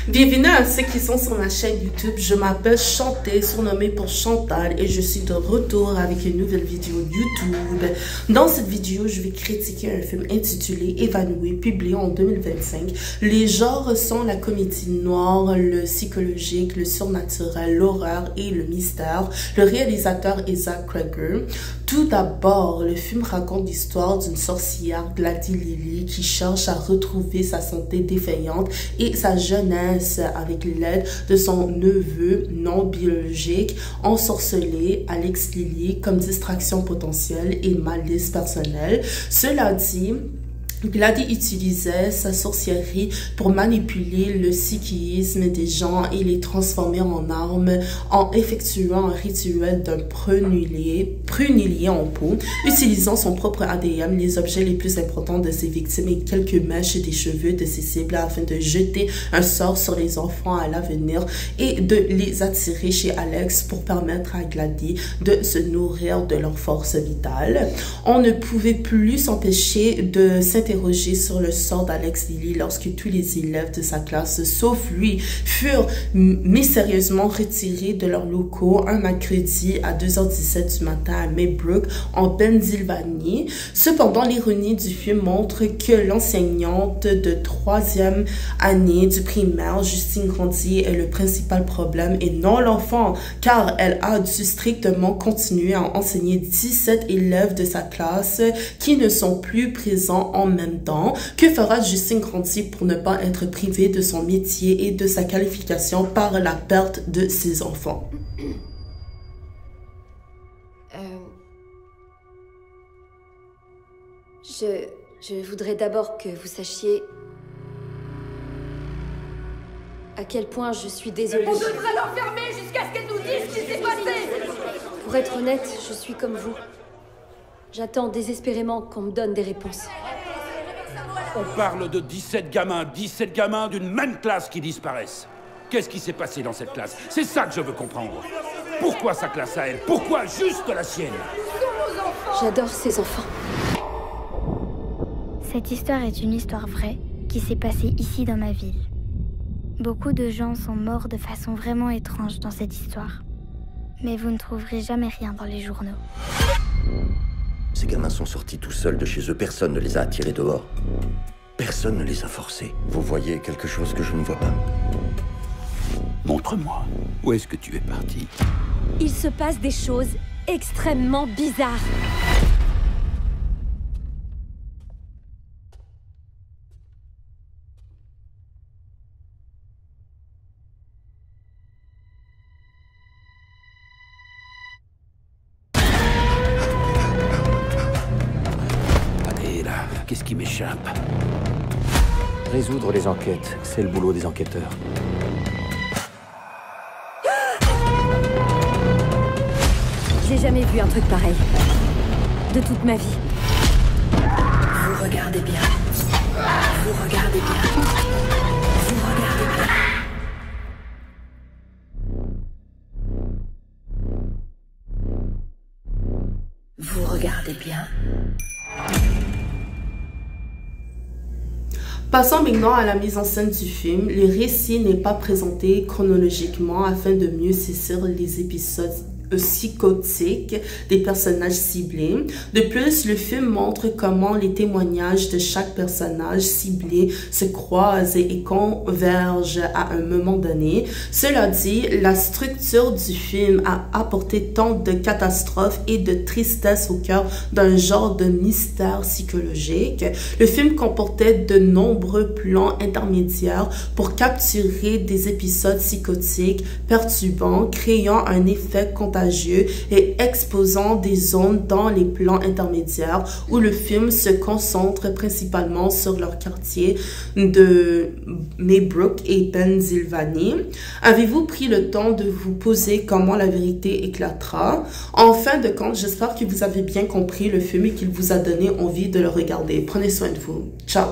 Bienvenue à ceux qui sont sur ma chaîne YouTube. Je m'appelle Chanté, surnommée pour Chantal, et je suis de retour avec une nouvelle vidéo YouTube. Dans cette vidéo, je vais critiquer un film intitulé Évanoui, publié en 2025. Les genres sont la comédie noire, le psychologique, le surnaturel, l'horreur et le mystère. Le réalisateur est Zach Cregger. Tout d'abord, le film raconte l'histoire d'une sorcière, Gladys Lily, qui cherche à retrouver sa santé défaillante et sa jeunesse avec l'aide de son neveu non biologique ensorcelé, Alex Lily, comme distraction potentielle et malice personnelle. Cela dit, Gladys utilisait sa sorcellerie pour manipuler le psychisme des gens et les transformer en armes en effectuant un rituel d'un prunellier en peau, utilisant son propre ADN, les objets les plus importants de ses victimes et quelques mèches des cheveux de ses cibles afin de jeter un sort sur les enfants à l'avenir et de les attirer chez Alex pour permettre à Gladys de se nourrir de leur force vitale. On ne pouvait plus s'empêcher de s'interroger sur le sort d'Alex Lily lorsque tous les élèves de sa classe, sauf lui, furent mystérieusement retirés de leurs locaux un mercredi à 2h17 du matin à Maybrook, en Pennsylvanie. Cependant, l'ironie du film montre que l'enseignante de 3e année du primaire, Justine Grandi, est le principal problème et non l'enfant, car elle a dû strictement continuer à enseigner 17 élèves de sa classe qui ne sont plus présents en même temps. Que fera Justine Grandi pour ne pas être privée de son métier et de sa qualification par la perte de ses enfants? Je voudrais d'abord que vous sachiez à quel point je suis désolée. On devrait l'enfermer jusqu'à ce qu'elle nous dise ce qui s'est passé. Pour être honnête, je suis comme vous. J'attends désespérément qu'on me donne des réponses. On parle de 17 gamins d'une même classe qui disparaissent. Qu'est-ce qui s'est passé dans cette classe? C'est ça que je veux comprendre. Pourquoi sa classe à elle? Pourquoi juste la sienne? J'adore ces enfants. Cette histoire est une histoire vraie qui s'est passée ici dans ma ville. Beaucoup de gens sont morts de façon vraiment étrange dans cette histoire. Mais vous ne trouverez jamais rien dans les journaux. Ces gamins sont sortis tout seuls de chez eux. Personne ne les a attirés dehors. Personne ne les a forcés. Vous voyez quelque chose que je ne vois pas? Montre-moi. Où est-ce que tu es parti? Il se passe des choses extrêmement bizarres. Qu'est-ce qui m'échappe? Résoudre les enquêtes, c'est le boulot des enquêteurs. J'ai jamais vu un truc pareil. De toute ma vie. Vous regardez bien. Vous regardez bien. Vous regardez bien. Vous regardez bien. Passons maintenant à la mise en scène du film. Le récit n'est pas présenté chronologiquement afin de mieux saisir les épisodes psychotiques des personnages ciblés. De plus, le film montre comment les témoignages de chaque personnage ciblé se croisent et convergent à un moment donné. Cela dit, la structure du film a apporté tant de catastrophes et de tristesse au cœur d'un genre de mystère psychologique. Le film comportait de nombreux plans intermédiaires pour capturer des épisodes psychotiques perturbants, créant un effet contagieux et exposant des zones dans les plans intermédiaires où le film se concentre principalement sur leur quartier de Maybrook et Pennsylvanie. Avez-vous pris le temps de vous poser comment la vérité éclatera? En fin de compte, j'espère que vous avez bien compris le film et qu'il vous a donné envie de le regarder. Prenez soin de vous. Ciao!